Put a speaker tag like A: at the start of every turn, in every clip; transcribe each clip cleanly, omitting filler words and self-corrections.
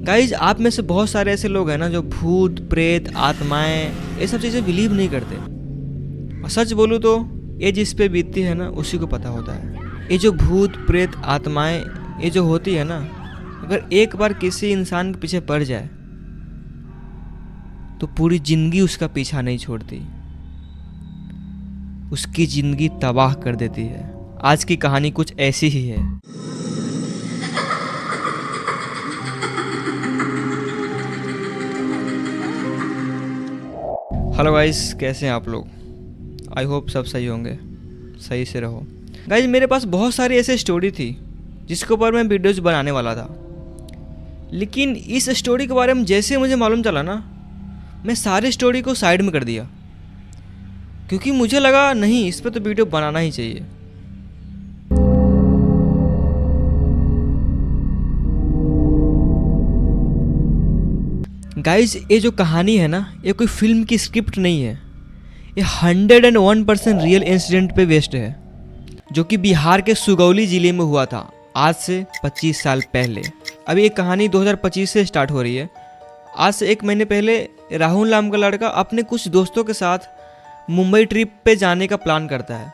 A: Guys आप में से बहुत सारे ऐसे लोग हैं ना जो भूत प्रेत आत्माएं ये सब चीज़ें बिलीव नहीं करते। और सच बोलूँ तो ये जिस पे बीतती है ना उसी को पता होता है। ये जो भूत प्रेत आत्माएं ये जो होती है ना, अगर एक बार किसी इंसान के पीछे पड़ जाए तो पूरी जिंदगी उसका पीछा नहीं छोड़ती, उसकी जिंदगी तबाह कर देती है। आज की कहानी कुछ ऐसी ही है। हेलो गाइस, कैसे हैं आप लोग? आई होप सब सही होंगे, सही से रहो। गाइस मेरे पास बहुत सारी ऐसी स्टोरी थी जिसके ऊपर मैं वीडियोस बनाने वाला था, लेकिन इस स्टोरी के बारे में जैसे मुझे मालूम चला ना, मैं सारी स्टोरी को साइड में कर दिया, क्योंकि मुझे लगा नहीं, इस पर तो वीडियो बनाना ही चाहिए। गाइज ये जो कहानी है ना, ये कोई फिल्म की स्क्रिप्ट नहीं है, ये 101% रियल इंसिडेंट पे बेस्ड है, जो कि बिहार के सुगौली ज़िले में हुआ था आज से 25 साल पहले। अभी ये कहानी 2025 से स्टार्ट हो रही है। आज से 1 महीने पहले राहुल नाम का लड़का अपने कुछ दोस्तों के साथ मुंबई ट्रिप पे जाने का प्लान करता है।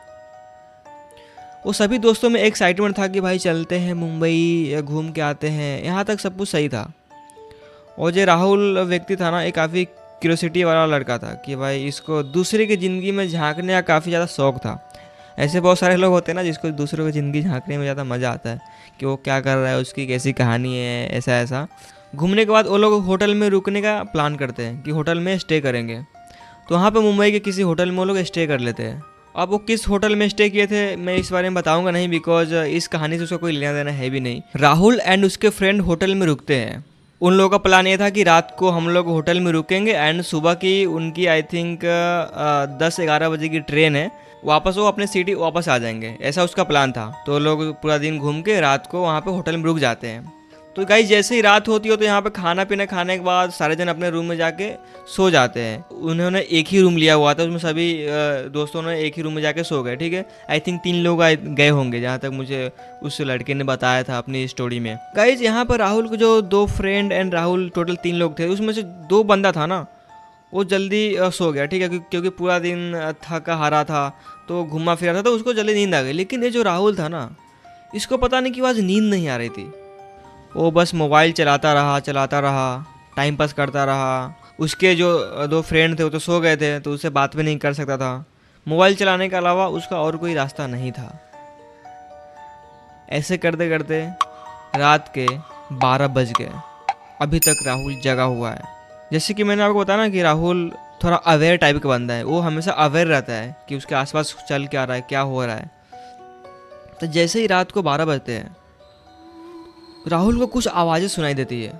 A: वो सभी दोस्तों में एक्साइटमेंट था कि भाई चलते हैं मुंबई, घूम के आते हैं, यहाँ तक सब कुछ सही था। और जो राहुल व्यक्ति था ना, एक काफ़ी क्यूरियोसिटी वाला लड़का था कि भाई इसको दूसरे की ज़िंदगी में झांकने का काफ़ी ज़्यादा शौक़ था। ऐसे बहुत सारे लोग होते हैं ना जिसको दूसरों की ज़िंदगी झांकने में ज़्यादा मज़ा आता है कि वो क्या कर रहा है, उसकी कैसी कहानी है, ऐसा ऐसा। घूमने के बाद वो लोग होटल में रुकने का प्लान करते हैं कि होटल में स्टे करेंगे। तो वहाँ पर मुंबई के किसी होटल में वो लोग स्टे कर लेते हैं। अब वो किस होटल में स्टे किए थे मैं इस बारे में बताऊँगा नहीं, बिकॉज इस कहानी से उसका कोई लेना देना है भी नहीं। राहुल एंड उसके फ्रेंड होटल में रुकते हैं। उन लोगों का प्लान ये था कि रात को हम लोग होटल में रुकेंगे एंड सुबह की उनकी आई थिंक 10-11 बजे की ट्रेन है, वापस वो अपने सिटी वापस आ जाएंगे, ऐसा उसका प्लान था। तो लोग पूरा दिन घूम के रात को वहाँ पे होटल में रुक जाते हैं। तो गाइस जैसे ही रात होती हो तो यहाँ पे खाना पीना खाने के बाद सारे जन अपने रूम में जाके सो जाते हैं। उन्होंने एक ही रूम लिया हुआ था, उसमें सभी दोस्तों ने एक ही रूम में जाके सो गए। ठीक है, आई थिंक 3 लोग गए होंगे जहाँ तक मुझे उस लड़के ने बताया था अपनी स्टोरी में। गाइस यहाँ पर राहुल के जो 2 फ्रेंड एंड राहुल टोटल 3 लोग थे, उसमें से 2 बंदा था ना, वो जल्दी सो गया। ठीक है, क्योंकि पूरा दिन थका हारा था तो घूमा फिरा था, तो उसको जल्दी नींद आ गई। लेकिन ये जो राहुल था ना, इसको पता नहीं क्यों आज नींद नहीं आ रही थी। वो बस मोबाइल चलाता रहा, टाइम पास करता रहा। उसके जो 2 फ्रेंड थे वो तो सो गए थे, तो उससे बात भी नहीं कर सकता था। मोबाइल चलाने के अलावा उसका और कोई रास्ता नहीं था। ऐसे करते करते रात के 12 बज गए, अभी तक राहुल जगा हुआ है। जैसे कि मैंने आपको बताया ना कि राहुल थोड़ा अवेयर टाइप का बंदा है, वो हमेशा अवेयर रहता है कि उसके आसपास चल क्या रहा है, क्या हो रहा है। तो जैसे ही रात को 12 बजते हैं, राहुल को कुछ आवाज़ें सुनाई देती है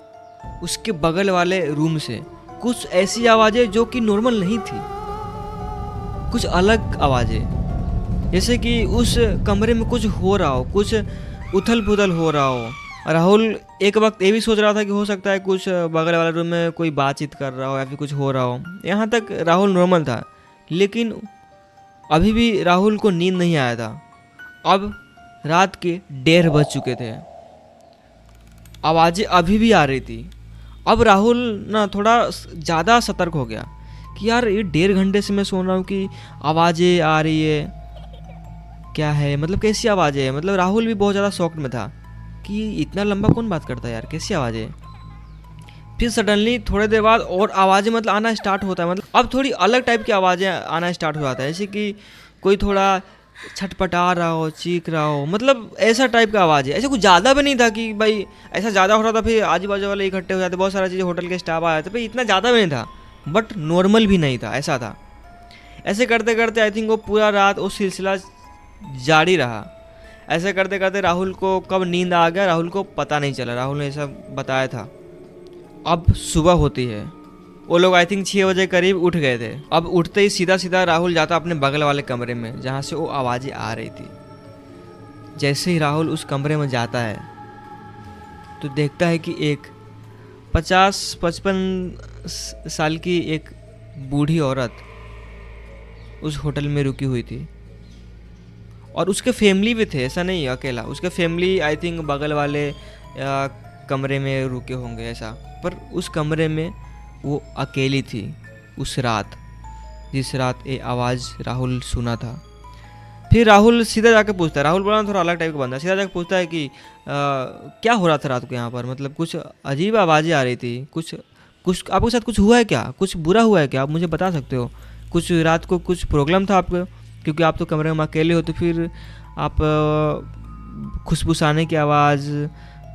A: उसके बगल वाले रूम से। कुछ ऐसी आवाज़ें जो कि नॉर्मल नहीं थी, कुछ अलग आवाज़ें, जैसे कि उस कमरे में कुछ हो रहा हो, कुछ उथल पुथल हो रहा हो। राहुल एक वक्त ये भी सोच रहा था कि हो सकता है कुछ बगल वाले रूम में कोई बातचीत कर रहा हो या फिर कुछ हो रहा हो। यहाँ तक राहुल नॉर्मल था, लेकिन अभी भी राहुल को नींद नहीं आया था। अब रात के 1:30 बज चुके थे, आवाज़ें अभी भी आ रही थी। अब राहुल ना थोड़ा ज़्यादा सतर्क हो गया कि यार ये 1.5 घंटे से मैं सुन रहा हूँ कि आवाज़ें आ रही है, क्या है, मतलब कैसी आवाज़ें है। मतलब राहुल भी बहुत ज़्यादा शॉक्ड में था कि इतना लंबा कौन बात करता है यार, कैसी आवाज़ें। फिर सडनली थोड़ी देर बाद और आवाज़ें मतलब आना स्टार्ट होता है। मतलब अब थोड़ी अलग टाइप की आवाज़ें आना स्टार्ट हो जाता है, जैसे कि कोई थोड़ा छटपटा रहा हो, चीख रहा हो, मतलब ऐसा टाइप का आवाज़ है। ऐसा कुछ ज़्यादा भी नहीं था कि भाई ऐसा ज़्यादा हो रहा था फिर आजू बाजू वाले इकट्ठे हो जाते, बहुत सारा चीज़ें होटल के स्टाफ आ जाते, भाई इतना ज़्यादा भी नहीं था, बट नॉर्मल भी नहीं था, ऐसा था। ऐसे करते करते आई थिंक वो पूरा रात वो सिलसिला जारी रहा। ऐसे करते करते राहुल को कब नींद आ गया राहुल को पता नहीं चला, राहुल ने ऐसा बताया था। अब सुबह होती है, वो लोग आई थिंक 6 बजे करीब उठ गए थे। अब उठते ही सीधा सीधा राहुल जाता अपने बगल वाले कमरे में जहाँ से वो आवाज़ें आ रही थी। जैसे ही राहुल उस कमरे में जाता है तो देखता है कि एक 50-55 साल की एक बूढ़ी औरत उस होटल में रुकी हुई थी, और उसके फैमिली भी थे, ऐसा नहीं अकेला। उसके फैमिली आई थिंक बगल वाले कमरे में रुके होंगे ऐसा, पर उस कमरे में वो अकेली थी उस रात, जिस रात ये आवाज़ राहुल सुना था। फिर राहुल सीधा जाकर पूछता है, राहुल बड़ा थोड़ा अलग टाइप का बंदा, सीधा जाकर पूछता है कि क्या हो रहा था रात को यहाँ पर, मतलब कुछ अजीब आवाज़ें आ रही थी, कुछ आपके साथ कुछ हुआ है क्या, कुछ बुरा हुआ है क्या, आप मुझे बता सकते हो, कुछ रात को कुछ प्रॉब्लम था आपको, क्योंकि आप तो कमरे में अकेले हो, तो फिर आप खुशबुसाने की आवाज़,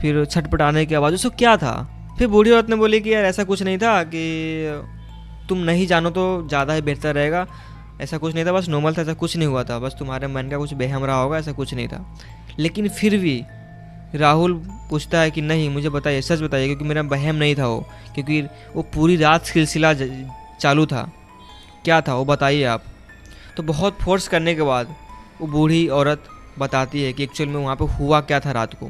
A: फिर छटपटाने की आवाज़, उसको क्या था। फिर बूढ़ी औरत ने बोली कि यार ऐसा कुछ नहीं था, कि तुम नहीं जानो तो ज़्यादा ही बेहतर रहेगा, ऐसा कुछ नहीं था, बस नॉर्मल था, ऐसा कुछ नहीं हुआ था, बस तुम्हारे मन का कुछ बहम रहा होगा, ऐसा कुछ नहीं था। लेकिन फिर भी राहुल पूछता है कि नहीं मुझे बताइए, सच बताइए, क्योंकि मेरा बहम नहीं था वो, क्योंकि वो पूरी रात सिलसिला चालू था, क्या था वो बताइए आप। तो बहुत फोर्स करने के बाद वो बूढ़ी औरत बताती है कि एक्चुअल में वहाँ पे हुआ क्या था रात को।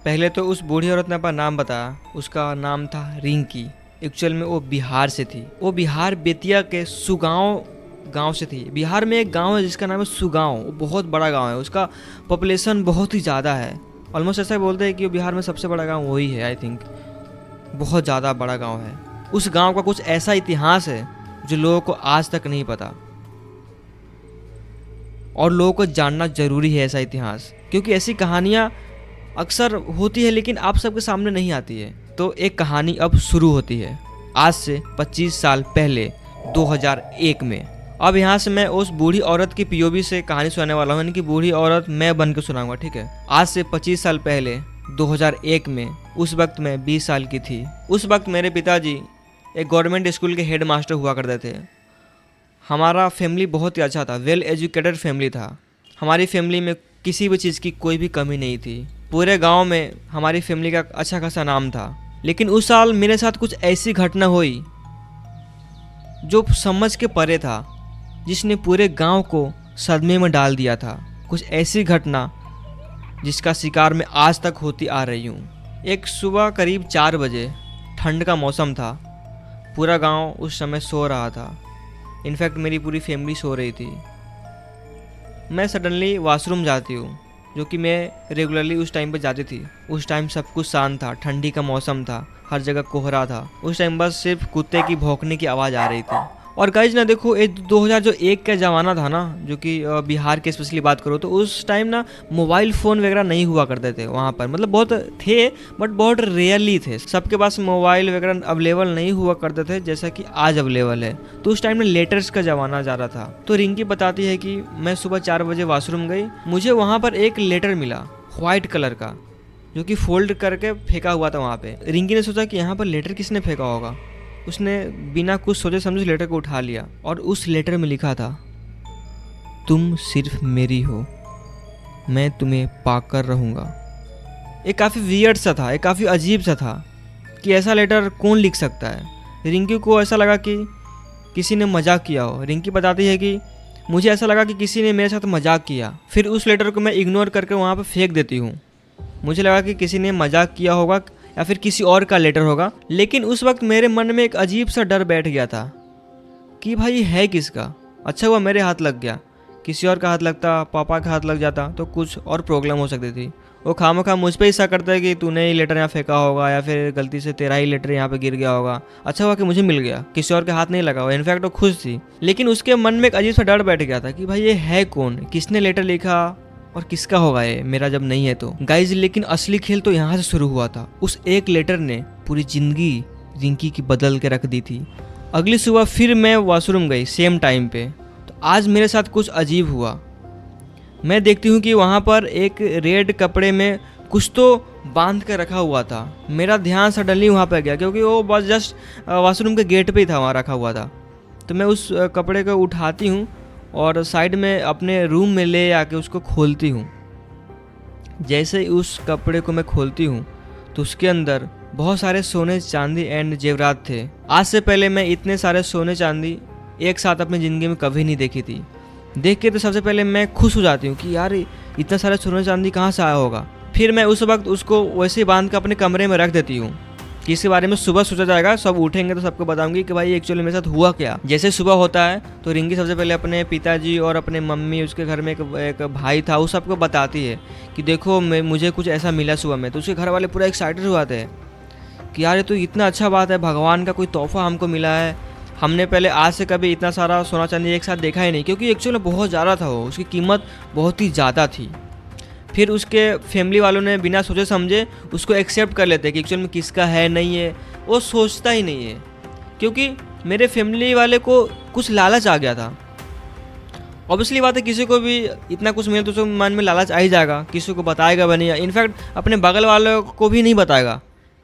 A: पहले तो उस बूढ़ी औरत ने अपना नाम बताया, उसका नाम था रिंकी। एक्चुअल में वो बिहार से थी, वो बिहार बेतिया के सुगांव गांव से थी। बिहार में एक गांव है जिसका नाम है सुगांव, वो बहुत बड़ा गांव है, उसका पॉपुलेशन बहुत ही ज़्यादा है, ऑलमोस्ट ऐसा बोलते हैं कि बिहार में सबसे बड़ा गांव वही है, आई थिंक बहुत ज़्यादा बड़ा गांव है। उस गांव का कुछ ऐसा इतिहास है जो लोगों को आज तक नहीं पता, और लोगों को जानना ज़रूरी है ऐसा इतिहास, क्योंकि ऐसी कहानियाँ अक्सर होती है लेकिन आप सबके सामने नहीं आती है। तो एक कहानी अब शुरू होती है आज से 25 साल पहले 2001 में। अब यहाँ से मैं उस बूढ़ी औरत की पीओवी से कहानी सुनाने वाला हूँ, यानी कि बूढ़ी औरत मैं बन के सुनाऊंगा, ठीक है। आज से 25 साल पहले 2001 में, उस वक्त मैं 20 साल की थी। उस वक्त मेरे पिताजी एक गवर्नमेंट स्कूल के हेड मास्टर हुआ करते थे। हमारा फैमिली बहुत ही अच्छा था, वेल एजुकेटेड फैमिली था। हमारी फैमिली में किसी भी चीज़ की कोई भी कमी नहीं थी, पूरे गांव में हमारी फैमिली का अच्छा खासा नाम था। लेकिन उस साल मेरे साथ कुछ ऐसी घटना हुई जो समझ के परे था, जिसने पूरे गांव को सदमे में डाल दिया था। कुछ ऐसी घटना जिसका शिकार मैं आज तक होती आ रही हूँ। एक सुबह करीब 4 बजे, ठंड का मौसम था, पूरा गांव उस समय सो रहा था, इनफैक्ट मेरी पूरी फैमिली सो रही थी। मैं सडनली वॉशरूम जाती हूँ, जो कि मैं रेगुलरली उस टाइम पे जाती थी। उस टाइम सब कुछ शांत था, ठंडी का मौसम था, हर जगह कोहरा था। उस टाइम बस सिर्फ कुत्ते की भौंकने की आवाज़ आ रही थी। और गाइज ना देखो, ये 2001 का ज़माना था ना, जो कि बिहार के स्पेशली बात करो तो उस टाइम ना मोबाइल फ़ोन वगैरह नहीं हुआ करते थे वहाँ पर, मतलब बहुत थे बट बहुत रेयरली थे। सबके पास मोबाइल वगैरह अवेलेबल नहीं हुआ करते थे जैसा कि आज अवेलेबल है। तो उस टाइम में लेटर्स का ज़माना जा रहा था। तो रिंकी बताती है कि मैं सुबह 4 बजे वॉशरूम गई, मुझे वहाँ पर एक लेटर मिला वाइट कलर का, जो कि फोल्ड करके फेंका हुआ था वहाँ पे। रिंकी ने सोचा कि यहाँ पर लेटर किसने फेंका होगा। उसने बिना कुछ सोचे समझे लेटर को उठा लिया, और उस लेटर में लिखा था, तुम सिर्फ मेरी हो, मैं तुम्हें पाकर रहूँगा। ये काफ़ी वियर्ड सा था, ये काफ़ी अजीब सा था कि ऐसा लेटर कौन लिख सकता है। रिंकी को ऐसा लगा कि किसी ने मजाक किया हो। रिंकी बताती है कि मुझे ऐसा लगा कि किसी ने मेरे साथ मजाक किया, फिर उस लेटर को मैं इग्नोर करके वहाँ पर फेंक देती हूँ। मुझे लगा कि किसी ने मजाक किया होगा या फिर किसी और का लेटर होगा। लेकिन उस वक्त मेरे मन में एक अजीब सा डर बैठ गया था कि भाई है किसका। अच्छा हुआ मेरे हाथ लग गया, किसी और का हाथ लगता, पापा का हाथ लग जाता तो कुछ और प्रॉब्लम हो सकती थी। वो खामखा मुझ पे हिस्सा करता है कि तूने ही लेटर यहाँ फेंका होगा या फिर गलती से तेरा ही लेटर यहाँ पे गिर गया होगा। अच्छा हुआ कि मुझे मिल गया, किसी और के हाथ नहीं लगा हुआ। इनफैक्ट वो खुश थी, लेकिन उसके मन में एक अजीब सा डर बैठ गया था कि भाई ये है कौन, किसने लेटर लिखा और किसका होगा ये, मेरा जब नहीं है तो। गाइज लेकिन असली खेल तो यहाँ से शुरू हुआ था। उस एक लेटर ने पूरी जिंदगी रिंकी की बदल के रख दी थी। अगली सुबह फिर मैं वॉशरूम गई सेम टाइम पे। तो आज मेरे साथ कुछ अजीब हुआ। मैं देखती हूँ कि वहाँ पर एक रेड कपड़े में कुछ तो बांध कर रखा हुआ था। मेरा ध्यान सडनली वहाँ पर गया, क्योंकि वो बस जस्ट वॉशरूम के गेट पे ही था, वहाँ रखा हुआ था। तो मैं उस कपड़े को उठाती हूँ और साइड में अपने रूम में ले आके उसको खोलती हूँ। जैसे ही उस कपड़े को मैं खोलती हूँ तो उसके अंदर बहुत सारे सोने चांदी एंड जेवरात थे। आज से पहले मैं इतने सारे सोने चांदी एक साथ अपनी ज़िंदगी में कभी नहीं देखी थी। देख के तो सबसे पहले मैं खुश हो जाती हूँ कि यार इतना सारा सोने चांदी कहाँ से आया होगा। फिर मैं उस वक्त उसको वैसे ही बांध कर अपने कमरे में रख देती हूँ। कि इसके बारे में सुबह सोचा जाएगा, सब उठेंगे तो सबको बताऊंगी कि भाई एक्चुअली मेरे साथ हुआ क्या। जैसे सुबह होता है तो रिंकी सबसे पहले अपने पिताजी और अपने मम्मी, उसके घर में एक भाई था, वो सबको बताती है कि देखो मुझे कुछ ऐसा मिला सुबह में। तो उसके घर वाले पूरा एक्साइटेड हो जाते हैं कि यार ये तो इतना अच्छा बात है, भगवान का कोई तोहफा हमको मिला है। हमने पहले आज से कभी इतना सारा सोना चांदी एक साथ देखा ही नहीं, क्योंकि एक्चुअली बहुत ज़्यादा था वो, उसकी कीमत बहुत ही ज़्यादा थी। फिर उसके फैमिली वालों ने बिना सोचे समझे उसको एक्सेप्ट कर लेते कि एक्चुअल में किसका है नहीं है, वो सोचता ही नहीं है। क्योंकि मेरे फैमिली वाले को कुछ लालच आ गया था। ऑब्वियसली बात है, किसी को भी इतना कुछ मिले तो उसके मन में लालच आ ही जाएगा, किसी को बताएगा भी नहीं, इनफैक्ट अपने बगल वालों को भी नहीं बताएगा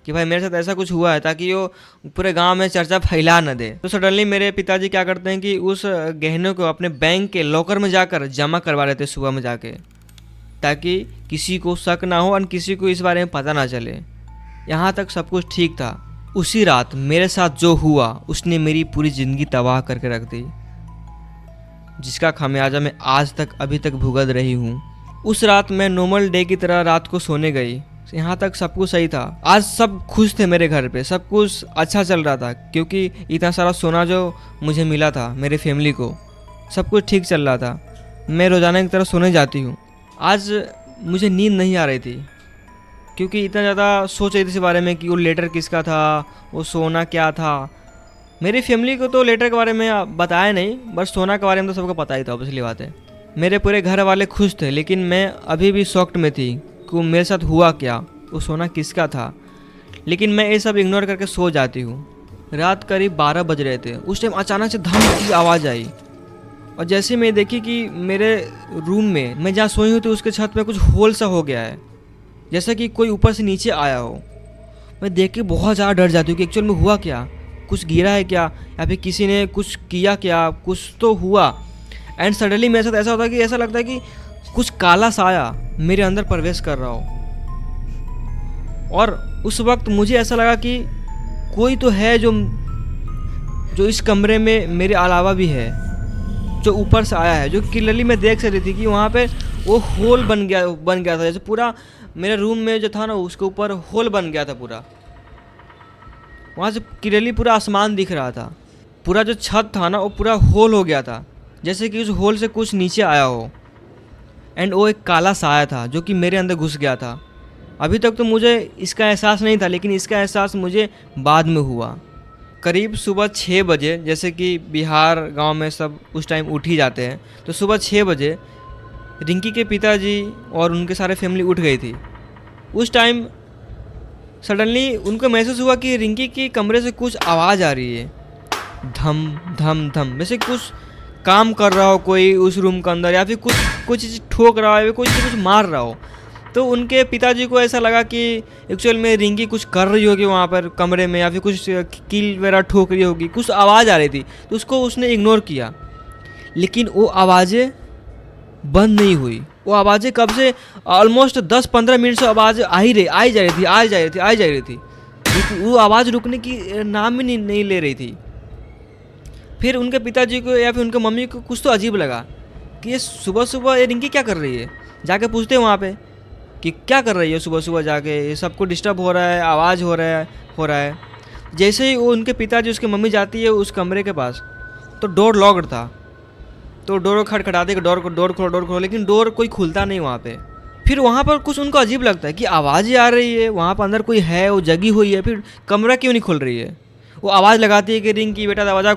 A: कि भाई मेरे साथ ऐसा कुछ हुआ है, ताकि वो पूरे गांव में चर्चा फैला न दे। तो सडनली मेरे पिताजी क्या करते हैं कि उस गहनों को अपने बैंक के लॉकर में जाकर जमा करवा लेते सुबह में जाके, ताकि किसी को शक ना हो और किसी को इस बारे में पता ना चले। यहाँ तक सब कुछ ठीक था। उसी रात मेरे साथ जो हुआ उसने मेरी पूरी ज़िंदगी तबाह करके रख दी, जिसका खामियाजा मैं आज तक अभी तक भुगत रही हूँ। उस रात मैं नॉर्मल डे की तरह रात को सोने गई, यहाँ तक सब कुछ सही था। आज सब खुश थे मेरे घर पे, सब कुछ अच्छा चल रहा था, क्योंकि इतना सारा सोना जो मुझे मिला था मेरे फैमिली को, सब कुछ ठीक चल रहा था। मैं रोज़ाना की तरह सोने जाती हूँ। आज मुझे नींद नहीं आ रही थी, क्योंकि इतना ज़्यादा सोच रही थी इस बारे में कि वो लेटर किसका था, वो सोना क्या था। मेरी फैमिली को तो लेटर के बारे में बताया नहीं, बस सोना के बारे में तो सबको पता ही था, ऑब्वियसली बात है। मेरे पूरे घर वाले खुश थे, लेकिन मैं अभी भी शॉक्ड में थी कि मेरे साथ हुआ क्या, वो सोना किसका था। लेकिन मैं ये सब इग्नोर करके सो जाती हूँ। रात करीब 12 बज रहे थे। उस टाइम अचानक से धम की आवाज़ आई, और जैसे मैं देखी कि मेरे रूम में मैं जहाँ सोई हूँ तो उसके छत में कुछ होल सा हो गया है, जैसा कि कोई ऊपर से नीचे आया हो। मैं देख के बहुत ज़्यादा डर जाती हूँ कि एक्चुअल में हुआ क्या, कुछ गिरा है क्या, या फिर किसी ने कुछ किया क्या, कुछ तो हुआ। एंड सडनली मेरे साथ ऐसा होता है कि ऐसा लगता है कि कुछ काला साया मेरे अंदर प्रवेश कर रहा हो। और उस वक्त मुझे ऐसा लगा कि कोई तो है जो इस कमरे में मेरे अलावा भी है, जो ऊपर से आया है, जो क्लियरली मैं देख सकती थी कि वहाँ पे वो होल बन गया था, जैसे पूरा मेरे रूम में जो था ना उसके ऊपर होल बन गया था पूरा। वहाँ से क्लियरली पूरा आसमान दिख रहा था, पूरा जो छत था ना वो पूरा होल हो गया था, जैसे कि उस होल से कुछ नीचे आया हो। एंड वो एक काला साया था जो कि मेरे अंदर घुस गया था। अभी तक तो मुझे इसका एहसास नहीं था, लेकिन इसका एहसास मुझे बाद में हुआ। करीब सुबह 6 बजे, जैसे कि बिहार गांव में सब उस टाइम उठ ही जाते हैं, तो सुबह 6 बजे रिंकी के पिताजी और उनके सारे फैमिली उठ गई थी। उस टाइम सडनली उनको महसूस हुआ कि रिंकी के कमरे से कुछ आवाज़ आ रही है, धम धम धम, जैसे कुछ काम कर रहा हो कोई उस रूम के अंदर, या फिर कुछ ठोक रहा हो, या कुछ मार रहा हो। तो उनके पिताजी को ऐसा लगा कि एक्चुअल में रिंकी कुछ कर रही होगी वहाँ पर कमरे में, या फिर कुछ कील वगैरह ठोक रही होगी, कुछ आवाज़ आ रही थी, तो उसको उसने इग्नोर किया। लेकिन वो आवाज़ें बंद नहीं हुई। वो आवाज़ें कब से ऑलमोस्ट 10-15 मिनट से आवाज़ आई जा रही थी। वो आवाज़ रुकने की नाम ही नहीं ले रही थी। फिर उनके पिताजी को या फिर उनके मम्मी को कुछ तो अजीब लगा कि ये सुबह सुबह ये रिंकी क्या कर रही है। जाके पूछते हैं वहाँ पे कि क्या कर रही है सुबह सुबह जाके, ये सबको डिस्टर्ब हो रहा है, आवाज़ हो रहा है। जैसे ही वो उनके पिताजी उसकी मम्मी जाती है उस कमरे के पास, तो डोर लॉक्ड था। तो डोर को खटखटाते कि डोर खोलो, लेकिन डोर कोई खुलता नहीं वहाँ पे। फिर वहाँ पर कुछ उनको अजीब लगता है कि आवाज़ें आ रही है, वहाँ पर अंदर कोई है, वो जगी हुई है, फिर कमरा क्यों नहीं खुल रही है। वो आवाज़ लगाती है कि रिंकी बेटा दरवाज़ा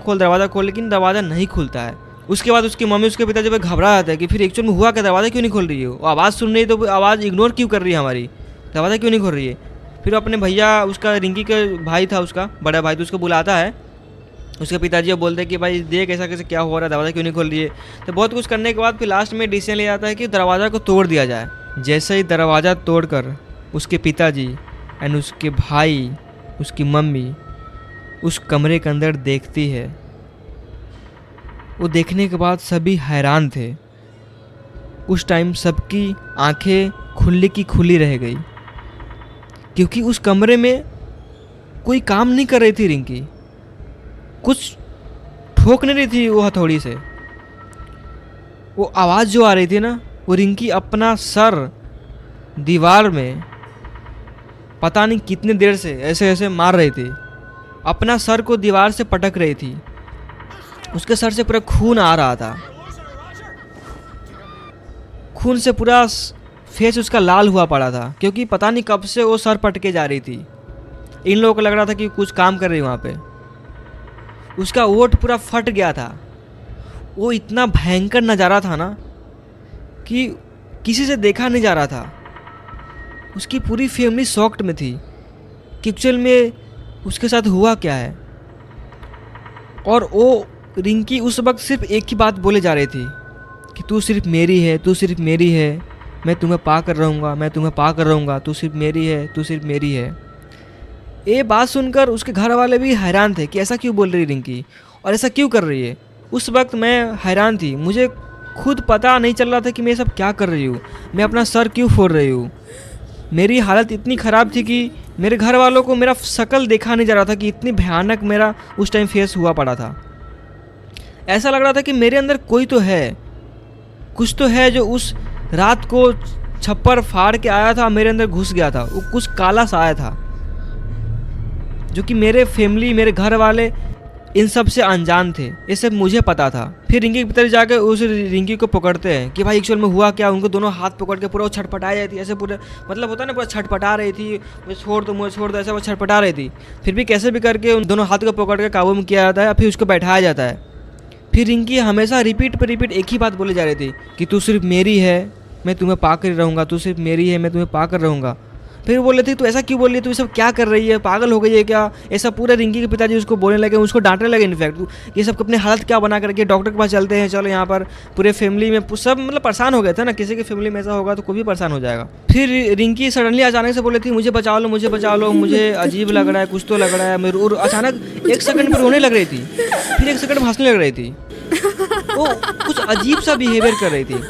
A: खोल, लेकिन दरवाज़ा नहीं खुलता है। उसके बाद उसकी मम्मी उसके पिताजी पे घबरा जाता है कि फिर एक्चुअल में हुआ क्या, दरवाज़ा क्यों नहीं खोल रही है। वो आवाज़ सुन रही है तो आवाज़ इग्नोर क्यों कर रही है हमारी, दरवाज़ा क्यों नहीं खोल रही है। फिर अपने भैया, उसका रिंकी के भाई था, उसका बड़ा भाई, तो उसको बुलाता है। उसके पिताजी बोलते हैं कि भाई देख ऐसा कैसे क्या हो रहा है, दरवाज़ा क्यों नहीं खोल रही है। तो बहुत कुछ करने के बाद फिर लास्ट में डिसीजन लिया जाता है कि दरवाज़ा को तोड़ दिया जाए। जैसे ही दरवाज़ा तोड़कर उसके पिताजी एंड उसके भाई, उसकी मम्मी उस कमरे के अंदर देखती है, वो देखने के बाद सभी हैरान थे। उस टाइम सबकी आंखें खुली की खुली रह गई, क्योंकि उस कमरे में कोई काम नहीं कर रही थी रिंकी, कुछ ठोक नहीं रही थी वो हथौड़ी से। वो आवाज़ जो आ रही थी ना, वो रिंकी अपना सर दीवार में पता नहीं कितने देर से ऐसे ऐसे मार रही थी, अपना सर को दीवार से पटक रही थी। उसके सर से पूरा खून आ रहा था, खून से पूरा फेस उसका लाल हुआ पड़ा था, क्योंकि पता नहीं कब से वो सर पटके जा रही थी। इन लोगों को लग रहा था कि कुछ काम कर रही वहाँ पे। उसका ओठ पूरा फट गया था। वो इतना भयंकर नज़ारा था ना कि किसी से देखा नहीं जा रहा था। उसकी पूरी फैमिली शॉक्ड में थी कि एक्चुअल में उसके साथ हुआ क्या है। और वो रिंकी उस वक्त सिर्फ एक ही बात बोले जा रही थी कि तू सिर्फ मेरी है, तू सिर्फ मेरी है, मैं तुम्हें पा कर रहूँगा, मैं तुम्हें पा कर रहूँगा, तू सिर्फ मेरी है, तू सिर्फ मेरी है। ये बात सुनकर उसके घर वाले भी हैरान थे कि ऐसा क्यों बोल रही रिंकी और ऐसा क्यों कर रही है। उस वक्त मैं हैरान थी, मुझे खुद पता नहीं चल रहा था कि मैं सब क्या कर रही हूँ, मैं अपना सर क्यों फोड़ रही हूँ। मेरी हालत इतनी ख़राब थी कि मेरे घर वालों को मेरा शक्ल देखा नहीं जा रहा था कि इतनी भयानक मेरा उस टाइम फेस हुआ पड़ा था। ऐसा लग रहा था कि मेरे अंदर कोई तो है, कुछ तो है जो उस रात को छप्पर फाड़ के आया था, मेरे अंदर घुस गया था। वो कुछ काला सा आया था जो कि मेरे फैमिली, मेरे घर वाले इन सब से अनजान थे। ये सब मुझे पता था। फिर रिंकी के पिताजी जाकर उस रिंकी को पकड़ते हैं कि भाई एक्चुअल में हुआ क्या। उनको दोनों हाथ पकड़ के पूरा वो छटपटा जाती है, ऐसे पूरे मतलब होता है ना, पूरा छटपटा रही थी, मुझे छोड़ दो, मुझे छोड़ दो, ऐसा वो छटपटा रही थी। फिर भी कैसे भी करके उन दोनों हाथ को पकड़ के काबू में किया जाता है, फिर उसको बैठाया जाता है। फिर रिंकी हमेशा रिपीट पर रिपीट एक ही बात बोली जा रही थी कि तू सिर्फ मेरी है, मैं तुम्हें पा कर रहूँगा, तू सिर्फ मेरी है, मैं तुम्हें पा कर रहूँगा। फिर बोल रही थी तू ऐसा क्यों बोल रही है, तू सब क्या कर रही है, पागल हो गई है क्या। ऐसा पूरा रिंकी के पिताजी उसको बोलने लगे, उसको डांटने लगे। इनफैक्ट ये सब अपने हालत क्या बना करके डॉक्टर के पास चलते हैं, चलो यहाँ पर पूरे फैमिली में सब मतलब परेशान हो गए थे ना। किसी की फैमिली में ऐसा होगा तो कोई भी परेशान हो जाएगा। फिर रिंकी सडनली अचानक से बोल रही थी मुझे बचा लो, मुझे बचा लो, मुझे अजीब लग रहा है, कुछ तो लग रहा है। मैं और अचानक एक सेकंड पर रोने लग रही थी, फिर एक सेकंड में हंसने लग रही थी। वो कुछ अजीब सा बिहेवियर कर रही थी।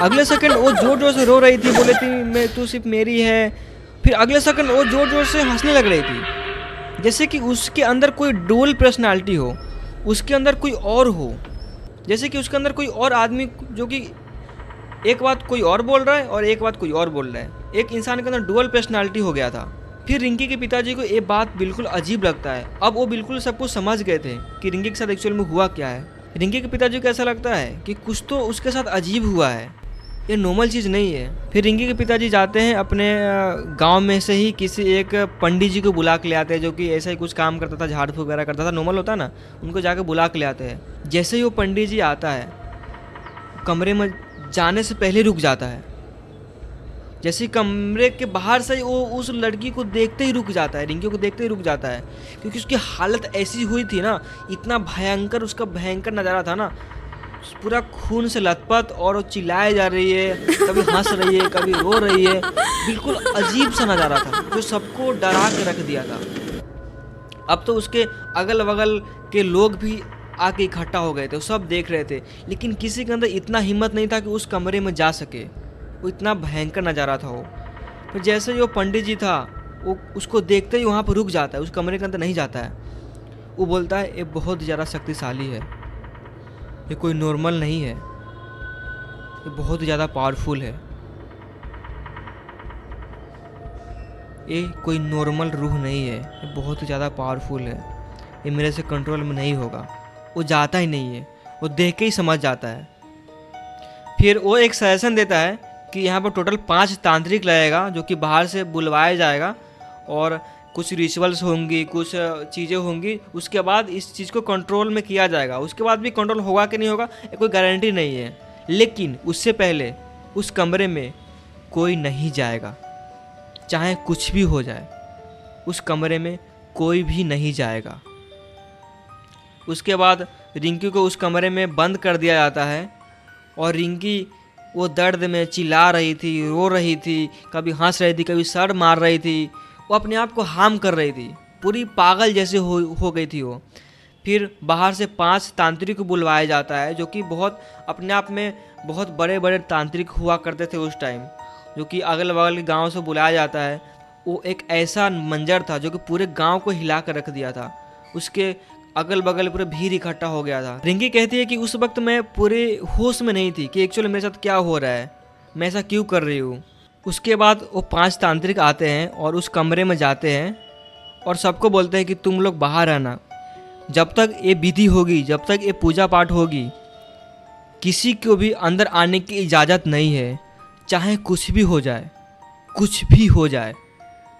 A: अगले सेकंड वो जोर जोर से रो रही थी, बोले थी मैं तू सिर्फ मेरी है। फिर अगले सेकंड वो जोर जोर से हंसने लग रही थी, जैसे कि उसके अंदर कोई डुअल पर्सनालिटी हो, उसके अंदर कोई और हो, जैसे कि उसके अंदर कोई और आदमी जो कि एक बात कोई और बोल रहा है और एक बात कोई और बोल रहा है। एक इंसान के अंदर डुअल पर्सनालिटी हो गया था। फिर रिंकी के पिताजी को ये बात बिल्कुल अजीब लगता है। अब वो बिल्कुल सब कुछ समझ गए थे कि रिंकी के साथ एक्चुअल में हुआ क्या है। रिंकी के पिताजी को ऐसा लगता है कि कुछ तो उसके साथ अजीब हुआ है, ये नॉर्मल चीज़ नहीं है। फिर रिंकी के पिताजी जाते हैं अपने गांव में से ही किसी एक पंडित जी को बुला के ले आते हैं, जो कि ऐसा ही कुछ काम करता था, झाड़ फूक वगैरह करता था, नॉर्मल होता है ना। उनको जाकर बुला के ले आते हैं। जैसे ही वो पंडित जी आता है, कमरे में जाने से पहले रुक जाता है। जैसे कमरे के बाहर से वो उस लड़की को देखते ही रुक जाता है, रिंकी को देखते ही रुक जाता है, क्योंकि उसकी हालत ऐसी हुई थी ना, इतना भयंकर उसका भयंकर नज़ारा था ना, पूरा खून से लथपथ, और वो चिल्लाए जा रही है, कभी हंस रही है, कभी रो रही है। बिल्कुल अजीब सा नज़ारा था जो सबको डरा के रख दिया था। अब तो उसके अगल बगल के लोग भी आके इकट्ठा हो गए थे, वो सब देख रहे थे, लेकिन किसी के अंदर इतना हिम्मत नहीं था कि उस कमरे में जा सके। वो इतना भयंकर नज़ारा था वो। फिर जैसे ही वो पंडित जी था, वो उसको देखते ही वहाँ पर रुक जाता है, उस कमरे के अंदर नहीं जाता है। वो बोलता है ये बहुत ज़्यादा शक्तिशाली है, ये कोई नॉर्मल नहीं है, ये बहुत ज़्यादा पावरफुल है, ये कोई नॉर्मल रूह नहीं है, ये बहुत ज़्यादा पावरफुल है, ये मेरे से कंट्रोल में नहीं होगा। वो जाता ही नहीं है, वो देख के ही समझ जाता है। फिर वो एक सजेशन देता है कि यहाँ पर टोटल 5 तांत्रिक लगेगा, जो कि बाहर से बुलवाया जाएगा, और कुछ रिचुअल्स होंगी, कुछ चीज़ें होंगी। उसके बाद इस चीज़ को कंट्रोल में किया जाएगा। उसके बाद भी कंट्रोल होगा कि नहीं होगा ये कोई गारंटी नहीं है, लेकिन उससे पहले उस कमरे में कोई नहीं जाएगा, चाहे कुछ भी हो जाए, उस कमरे में कोई भी नहीं जाएगा। उसके बाद रिंकी को उस कमरे में बंद कर दिया जाता है, और रिंकी वो दर्द में चिल्ला रही थी, रो रही थी, कभी हंस रही थी, कभी सर मार रही थी, वो अपने आप को हार्म कर रही थी, पूरी पागल जैसे हो गई थी वो। फिर बाहर से 5 तांत्रिक को बुलवाया जाता है, जो कि बहुत अपने आप में बहुत बड़े बड़े तांत्रिक हुआ करते थे उस टाइम, जो कि अगल बगल के गाँव से बुलाया जाता है। वो एक ऐसा मंजर था जो कि पूरे गाँव को हिला कर रख दिया था। उसके अगल बगल पूरे भीड़ इकट्ठा हो गया था। रिंकी कहती है कि उस वक्त मैं पूरे होश में नहीं थी कि एक्चुअली मेरे साथ क्या हो रहा है, मैं ऐसा क्यों कर रही हूँ। उसके बाद वो 5 तांत्रिक आते हैं और उस कमरे में जाते हैं और सबको बोलते हैं कि तुम लोग बाहर रहना, जब तक ये विधि होगी, जब तक ये पूजा पाठ होगी, किसी को भी अंदर आने की इजाज़त नहीं है, चाहे कुछ भी हो जाए, कुछ भी हो जाए,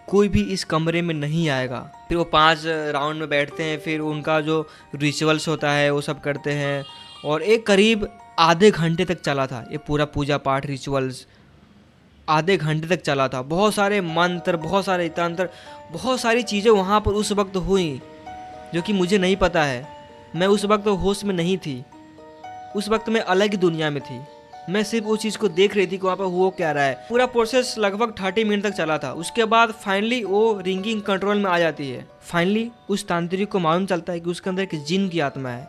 A: कोई भी इस कमरे में नहीं आएगा। फिर वो 5 राउंड में बैठते हैं, फिर उनका जो रिचुअल्स होता है वो सब करते हैं और एक करीब आधे घंटे तक चला था ये पूरा पूजा पाठ रिचुअल्स, आधे घंटे तक चला था। बहुत सारे मंत्र, बहुत सारे तंत्र, बहुत सारी चीज़ें वहाँ पर उस वक्त हुई जो कि मुझे नहीं पता है। मैं उस वक्त होश में नहीं थी, उस वक्त मैं अलग ही दुनिया में थी। मैं सिर्फ उस चीज़ को देख रही थी कि वहाँ पर हो क्या रहा है। पूरा प्रोसेस लगभग 30 मिनट तक चला था। उसके बाद फाइनली वो रिंगिंग कंट्रोल में आ जाती है। फाइनली उस तांत्रिक को मालूम चलता है कि उसके अंदर एक जिन की आत्मा है,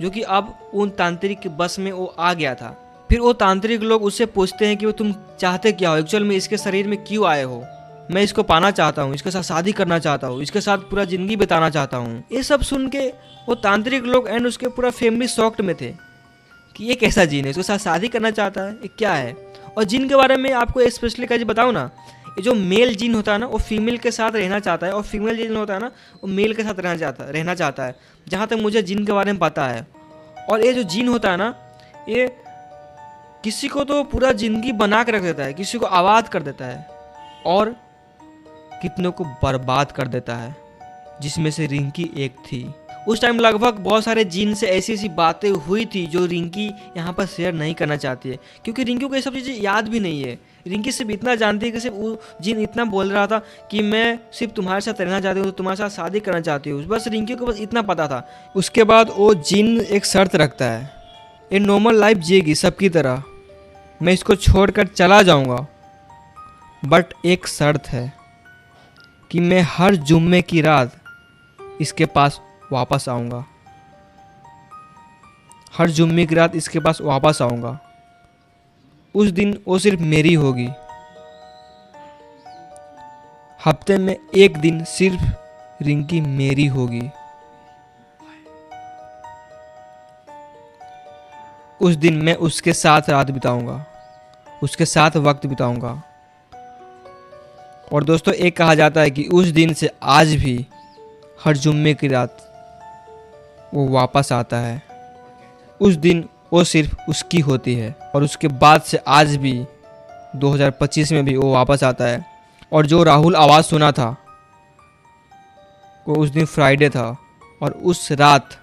A: जो कि अब उन तांत्रिक के बस में वो आ गया था। फिर वो तांत्रिक लोग उससे पूछते हैं कि वो तुम चाहते क्या हो, एक्चुअल में इसके शरीर में क्यों आए हो। मैं इसको पाना चाहता हूँ, इसके साथ शादी करना चाहता हूँ, इसके साथ पूरा ज़िंदगी बिताना चाहता हूँ। ये सब सुन के वो तांत्रिक लोग एंड उसके पूरा फैमिली शॉक्ड में थे कि ये कैसा जिन है, इसके साथ शादी करना चाहता है, ये क्या है। और जिन के बारे में आपको स्पेशली कैसे बताऊँ ना, ये जो मेल जिन होता है ना वो फीमेल के साथ रहना चाहता है और फीमेल जिन होता है ना वो मेल के साथ रहना चाहता है, जहाँ तक मुझे जिन के बारे में पता है। और ये जो जिन होता है ना, ये किसी को तो पूरा ज़िंदगी बना के रख देता है, किसी को आबाद कर देता है और कितनों को बर्बाद कर देता है, जिसमें से रिंकी एक थी। उस टाइम लगभग बहुत सारे जिन से ऐसी ऐसी बातें हुई थी जो रिंकी यहाँ पर शेयर नहीं करना चाहती है, क्योंकि रिंकी को ये सब चीज़ें याद भी नहीं है। रिंकी सिर्फ इतना जानती है कि सिर्फ वो जिन इतना बोल रहा था कि मैं सिर्फ तुम्हारे साथ रहना चाहती हूँ, तुम्हारे साथ शादी करना चाहती हूँ, बस रिंकी को बस इतना पता था। उसके बाद वो जिन एक शर्त रखता है, ये नॉर्मल लाइफ जिएगी सबकी तरह, मैं इसको छोड़कर चला जाऊँगा, बट एक शर्त है कि मैं हर जुम्मे की रात इसके पास वापस आऊँगा, हर जुम्मे की रात इसके पास वापस आऊँगा। उस दिन वो सिर्फ मेरी होगी, हफ्ते में एक दिन सिर्फ रिंकी मेरी होगी। उस दिन मैं उसके साथ रात बिताऊँगा, उसके साथ वक्त बिताऊँगा। और दोस्तों एक कहा जाता है कि उस दिन से आज भी हर जुम्मे की रात वो वापस आता है। उस दिन वो सिर्फ उसकी होती है और उसके बाद से आज भी 2025 में भी वो वापस आता है। और जो राहुल आवाज़ सुना था वो उस दिन फ्राइडे था और उस रात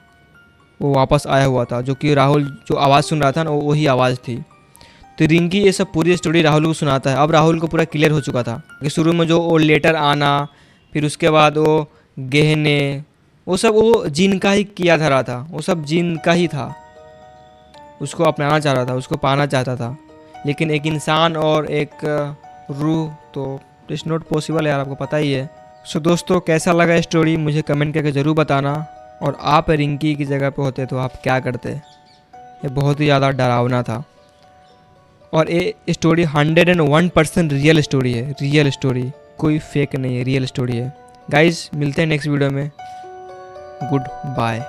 A: वो वापस आया हुआ था, जो कि राहुल जो आवाज़ सुन रहा था ना वो वही आवाज़ थी। तो रिंकी ये सब पूरी स्टोरी राहुल को सुनाता है। अब राहुल को पूरा क्लियर हो चुका था कि शुरू में जो वो लेटर आना, फिर उसके बाद वो गहने, वो सब वो जिन का ही किया धरा था, वो सब जिन का ही था। उसको अपनाना चाह रहा था, उसको पाना चाहता था, लेकिन एक इंसान और एक रूह तो इट्स नॉट पॉसिबल यार, आपको पता ही है। सो दोस्तों कैसा लगा स्टोरी मुझे कमेंट करके ज़रूर बताना। और आप रिंकी की जगह पे होते तो आप क्या करते। ये बहुत ही ज़्यादा डरावना था और ये स्टोरी 101% रियल स्टोरी है, रियल स्टोरी, कोई फेक नहीं है, रियल स्टोरी है। गाइस मिलते हैं नेक्स्ट वीडियो में, गुड बाय।